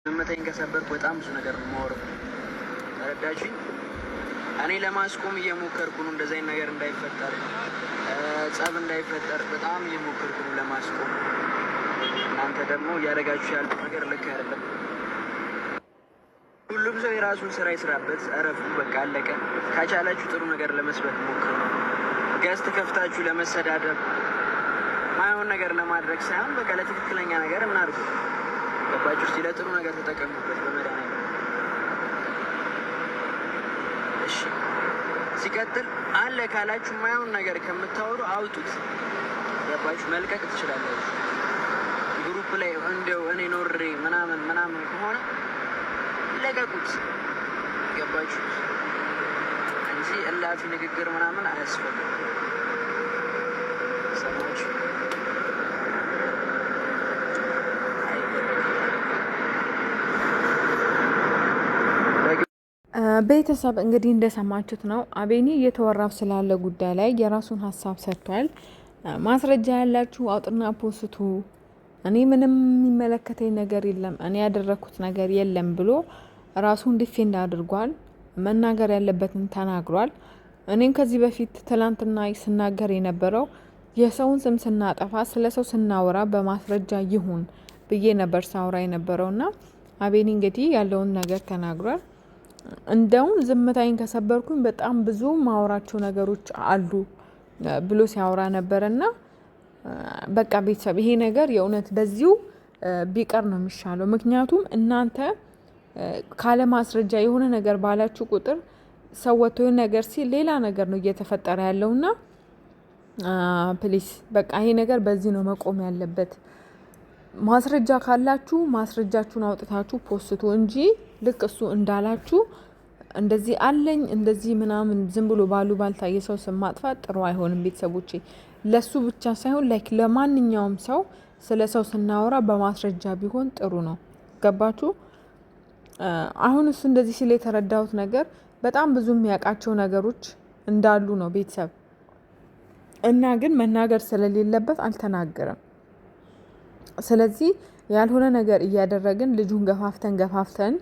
ዝምታዬን ከሰበርኩ በጣም ብዙ ነገር ነው የማወራው። ተረዳችኝ? እኔ ለማስቆም እየሞከርኩ ነው፣ እንደዚህ አይነት ነገር እንዳይፈጠር፣ ጸብ እንዳይፈጠር በጣም እየሞከርኩ ነው ለማስቆም። እናንተ ደግሞ እያደረጋችሁ ያለው ነገር ልክ አይደለም። ሁሉም ሰው የራሱን ስራ ይስራበት። እረፉ፣ በቃ አለቀ። ከቻላችሁ ጥሩ ነገር ለመስበት ሞክሩ። ገዝት ከፍታችሁ ለመሰዳደብ ማይሆን ነገር ለማድረግ ሳይሆን በቃ ለትክክለኛ ነገር እናድርጉ። ገባችሁ? እስቲ ለጥሩ ነገር ተጠቀሙበት በመድኃኒዓለም። እሺ፣ ሲቀጥል አለ ካላችሁ ማይሆን ነገር ከምታወሩ አውጡት። ገባችሁ? መልቀቅ ትችላላችሁ። ግሩፕ ላይ እንደው እኔ ኖሬ ምናምን ከሆነ ለቀቁት። ገባችሁ? እንጂ እላፊ ንግግር ምናምን አያስፈልግም። ሰማችሁ? ቤተሰብ እንግዲህ እንደሰማችሁት ነው። አቤኒ እየተወራው ስላለ ጉዳይ ላይ የራሱን ሀሳብ ሰጥቷል። ማስረጃ ያላችሁ አውጥና ፖስቱ፣ እኔ ምንም የሚመለከተኝ ነገር የለም፣ እኔ ያደረኩት ነገር የለም ብሎ ራሱን ዲፌንድ አድርጓል። መናገር ያለበትን ተናግሯል። እኔም ከዚህ በፊት ትላንትና ስናገር የነበረው የሰውን ስም ስናጠፋ ስለ ሰው ስናወራ በማስረጃ ይሁን ብዬ ነበር ሳውራ የነበረውና አቤኒ እንግዲህ ያለውን ነገር ተናግሯል። እንደውም ዝምታዬን ከሰበርኩኝ በጣም ብዙ ማውራቸው ነገሮች አሉ ብሎ ሲያወራ ነበርና በቃ ቤተሰብ ይሄ ነገር የእውነት በዚሁ ቢቀር ነው የሚሻለው። ምክንያቱም እናንተ ካለ ማስረጃ የሆነ ነገር ባላችሁ ቁጥር ሰው ወጥቶ የሆነ ነገር ሲል ሌላ ነገር ነው እየተፈጠረ ያለውና ፕሊስ በቃ ይሄ ነገር በዚህ ነው መቆም ያለበት። ማስረጃ ካላችሁ ማስረጃችሁን አውጥታችሁ ፖስቱ እንጂ ልክ እሱ እንዳላችሁ እንደዚህ አለኝ እንደዚህ ምናምን ዝም ብሎ ባሉ ባልታየ ሰው ስም ማጥፋት ጥሩ አይሆንም። ቤተሰቦቼ ለሱ ብቻ ሳይሆን ላይክ ለማንኛውም ሰው ስለ ሰው ስናወራ በማስረጃ ቢሆን ጥሩ ነው። ገባችሁ? አሁን እሱ እንደዚህ ሲል የተረዳሁት ነገር በጣም ብዙ የሚያውቃቸው ነገሮች እንዳሉ ነው ቤተሰብ እና ግን መናገር ስለሌለበት አልተናገረም። ስለዚህ ያልሆነ ነገር እያደረግን ልጁን ገፋፍተን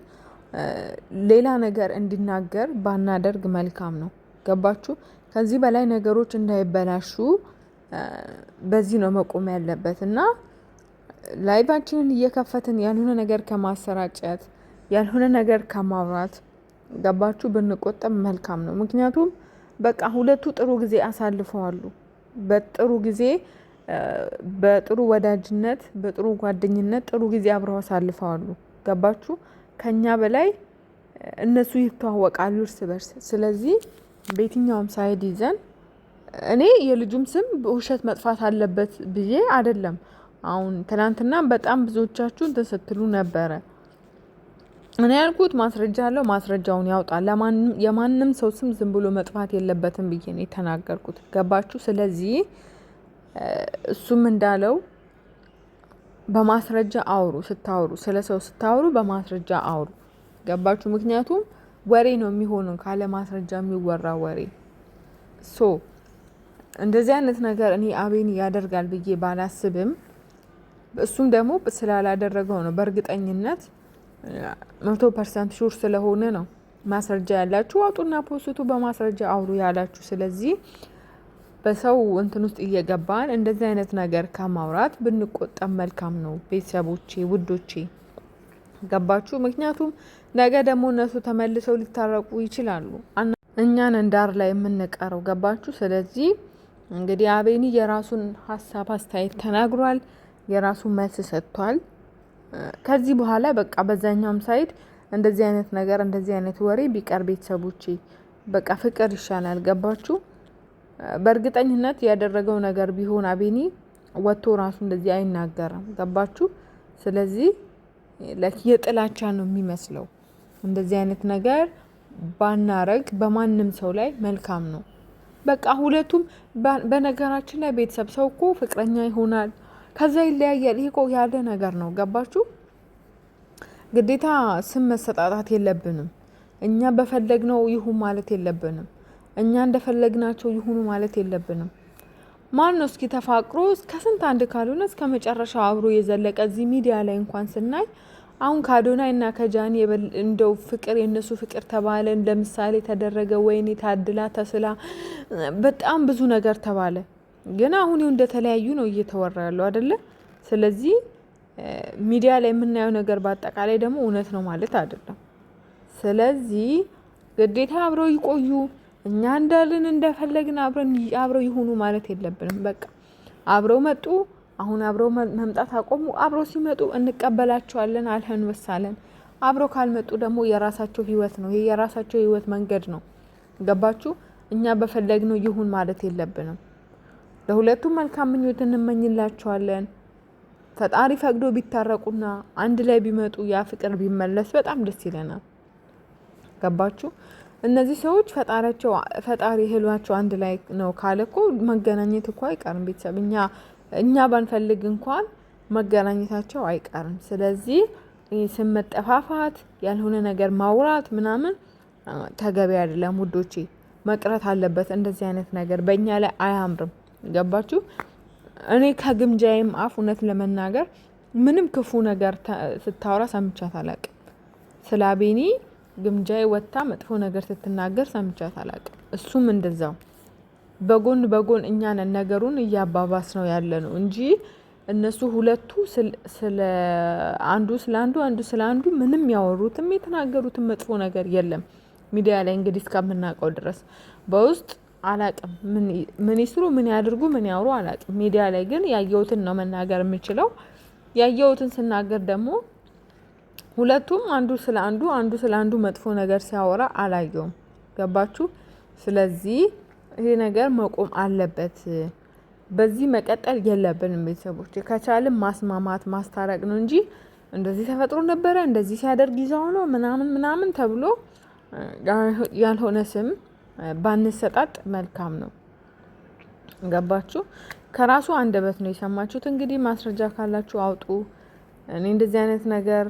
ሌላ ነገር እንዲናገር ባናደርግ መልካም ነው። ገባችሁ? ከዚህ በላይ ነገሮች እንዳይበላሹ በዚህ ነው መቆም ያለበት እና ላይቫችንን እየከፈትን ያልሆነ ነገር ከማሰራጨት ያልሆነ ነገር ከማውራት ገባችሁ ብንቆጠብ መልካም ነው። ምክንያቱም በቃ ሁለቱ ጥሩ ጊዜ አሳልፈዋሉ። በጥሩ ጊዜ በጥሩ ወዳጅነት በጥሩ ጓደኝነት ጥሩ ጊዜ አብረው አሳልፈዋሉ። ገባችሁ? ከኛ በላይ እነሱ ይተዋወቃሉ እርስ በርስ። ስለዚህ በየትኛውም ሳይድ ይዘን እኔ የልጁም ስም በውሸት መጥፋት አለበት ብዬ አይደለም። አሁን ትናንትና በጣም ብዙዎቻችሁ እንትን ስትሉ ነበረ። እኔ ያልኩት ማስረጃ አለው ማስረጃውን ያውጣል። የማንም ሰው ስም ዝም ብሎ መጥፋት የለበትም ብዬ ነው የተናገርኩት። ገባችሁ? ስለዚህ እሱም እንዳለው በማስረጃ አውሩ። ስታወሩ ስለ ሰው ስታወሩ በማስረጃ አውሩ። ገባችሁ? ምክንያቱም ወሬ ነው የሚሆነው ካለ ማስረጃ የሚወራ ወሬ። እንደዚህ አይነት ነገር እኔ አቤኒ ያደርጋል ብዬ ባላስብም እሱም ደግሞ ስላላደረገው ነው በእርግጠኝነት 100% ሹር ስለሆነ ነው ማስረጃ ያላችሁ አውጡና ፖስቱ በማስረጃ አውሩ ያላችሁ። ስለዚህ በሰው እንትን ውስጥ እየገባን እንደዚህ አይነት ነገር ከማውራት ብንቆጠብ መልካም ነው ቤተሰቦቼ፣ ውዶቼ። ገባችሁ? ምክንያቱም ነገ ደግሞ እነሱ ተመልሰው ሊታረቁ ይችላሉ። እኛን እንዳር ላይ የምንቀረው። ገባችሁ? ስለዚህ እንግዲህ አቤኒ የራሱን ሀሳብ አስተያየት ተናግሯል፣ የራሱን መልስ ሰጥቷል። ከዚህ በኋላ በቃ በዛኛውም ሳይድ እንደዚህ አይነት ነገር እንደዚህ አይነት ወሬ ቢቀር ቤተሰቦቼ፣ በቃ ፍቅር ይሻላል። ገባችሁ? በእርግጠኝነት ያደረገው ነገር ቢሆን አቤኒ ወጥቶ ራሱ እንደዚህ አይናገርም። ገባችሁ? ስለዚህ የጥላቻ ነው የሚመስለው። እንደዚህ አይነት ነገር ባናረግ በማንም ሰው ላይ መልካም ነው። በቃ ሁለቱም በነገራችን ላይ ቤተሰብ ሰው እኮ ፍቅረኛ ይሆናል ከዛ ይለያያል። ይሄ እኮ ያለ ነገር ነው። ገባችሁ? ግዴታ ስም መሰጣጣት የለብንም። እኛ በፈለግነው ይሁን ማለት የለብንም። እኛ እንደፈለግናቸው ይሁኑ ማለት የለብንም። ማን ነው እስኪ ተፋቅሮ እስከ ስንት አንድ ካልሆነ እስከ መጨረሻው አብሮ የዘለቀ እዚህ ሚዲያ ላይ እንኳን ስናይ አሁን ከአዶናይ እና ከጃኒ እንደው ፍቅር የነሱ ፍቅር ተባለ፣ ለምሳሌ ተደረገ፣ ወይኔ ታድላ ተስላ በጣም ብዙ ነገር ተባለ። ግን አሁን ይኸው እንደተለያዩ ነው እየተወራ ያለው አይደለ? ስለዚህ ሚዲያ ላይ የምናየው ነገር በአጠቃላይ ደግሞ እውነት ነው ማለት አይደለም። ስለዚህ ግዴታ አብረው ይቆዩ፣ እኛ እንዳልን እንደፈለግን አብረው ይሁኑ ማለት የለብንም። በቃ አብረው መጡ፣ አሁን አብረው መምጣት አቆሙ። አብረው ሲመጡ እንቀበላቸዋለን፣ አልህን ወሳለን። አብረው ካልመጡ ደግሞ የራሳቸው ህይወት ነው፣ ይሄ የራሳቸው ህይወት መንገድ ነው። ገባችሁ? እኛ በፈለግነው ይሁን ማለት የለብንም። ለሁለቱም መልካም ምኞት እንመኝላቸዋለን። ፈጣሪ ፈቅዶ ቢታረቁና አንድ ላይ ቢመጡ ያ ፍቅር ቢመለስ በጣም ደስ ይለናል። ገባችሁ? እነዚህ ሰዎች ፈጣሪ ህሏቸው አንድ ላይ ነው ካለ እኮ መገናኘት እኮ አይቀርም። ቤተሰብ እኛ ባንፈልግ እንኳን መገናኘታቸው አይቀርም። ስለዚህ ስም መጠፋፋት፣ ያልሆነ ነገር ማውራት ምናምን ተገቢ አይደለም ውዶቼ፣ መቅረት አለበት። እንደዚህ አይነት ነገር በእኛ ላይ አያምርም። ገባችሁ? እኔ ከግምጃዬም አፍ እውነት ለመናገር ምንም ክፉ ነገር ስታወራ ሰምቻት አላቅም። ስለ አቤኒ ግምጃዬ ወጥታ መጥፎ ነገር ስትናገር ሰምቻት አላቅም። እሱም እንደዛው በጎን እኛ ነን ነገሩን እያባባስ ነው ያለ ነው እንጂ እነሱ ሁለቱ ስለ አንዱ ስለ አንዱ ምንም ያወሩትም የተናገሩትም መጥፎ ነገር የለም። ሚዲያ ላይ እንግዲህ እስከምናውቀው ድረስ በውስጥ አላቅም ምን ይስሩ ምን ያድርጉ ምን ያወሩ አላቅም። ሚዲያ ላይ ግን ያየሁትን ነው መናገር የምችለው። ያየሁትን ስናገር ደግሞ ሁለቱም አንዱ ስለ አንዱ መጥፎ ነገር ሲያወራ አላየውም። ገባችሁ? ስለዚህ ይሄ ነገር መቆም አለበት። በዚህ መቀጠል የለብንም ቤተሰቦች። ከቻልም ማስማማት ማስታረቅ ነው እንጂ እንደዚህ ተፈጥሮ ነበረ እንደዚህ ሲያደርግ ይዛው ነው ምናምን ተብሎ ያልሆነ ስም ባንሰጣጥ መልካም ነው። ገባችሁ? ከራሱ አንደበት ነው የሰማችሁት። እንግዲህ ማስረጃ ካላችሁ አውጡ። እኔ እንደዚህ አይነት ነገር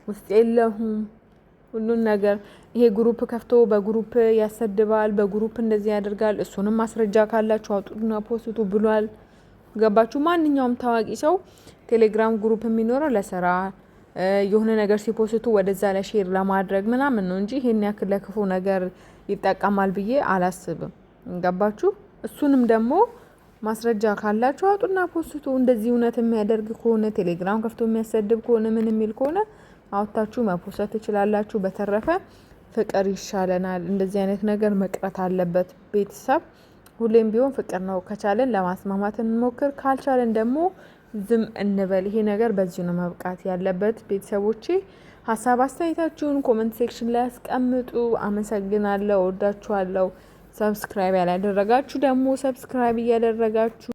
ውስጥ የለሁም። ሁሉን ነገር ይሄ ግሩፕ ከፍቶ በግሩፕ ያሰድባል፣ በግሩፕ እንደዚህ ያደርጋል። እሱንም ማስረጃ ካላችሁ አውጡና ፖስቱ ብሏል። ገባችሁ? ማንኛውም ታዋቂ ሰው ቴሌግራም ግሩፕ የሚኖረው ለስራ የሆነ ነገር ሲፖስቱ ወደዛ ላይ ሼር ለማድረግ ምናምን ነው እንጂ ይሄን ያክል ለክፉ ነገር ይጠቀማል ብዬ አላስብም። ገባችሁ? እሱንም ደግሞ ማስረጃ ካላችሁ አውጡና ፖስቱ። እንደዚህ እውነት የሚያደርግ ከሆነ ቴሌግራም ከፍቶ የሚያሰድብ ከሆነ ምን የሚል ከሆነ አውጥታችሁ መፖስት ትችላላችሁ። በተረፈ ፍቅር ይሻለናል። እንደዚህ አይነት ነገር መቅረት አለበት። ቤተሰብ ሁሌም ቢሆን ፍቅር ነው። ከቻለን ለማስማማት እንሞክር፣ ካልቻለን ደግሞ ዝም እንበል። ይሄ ነገር በዚሁ ነው መብቃት ያለበት። ቤተሰቦቼ ሀሳብ አስተያየታችሁን ኮመንት ሴክሽን ላይ አስቀምጡ። አመሰግናለሁ፣ ወዳችኋለሁ። ሰብስክራይብ ያላደረጋችሁ ደግሞ ሰብስክራይብ እያደረጋችሁ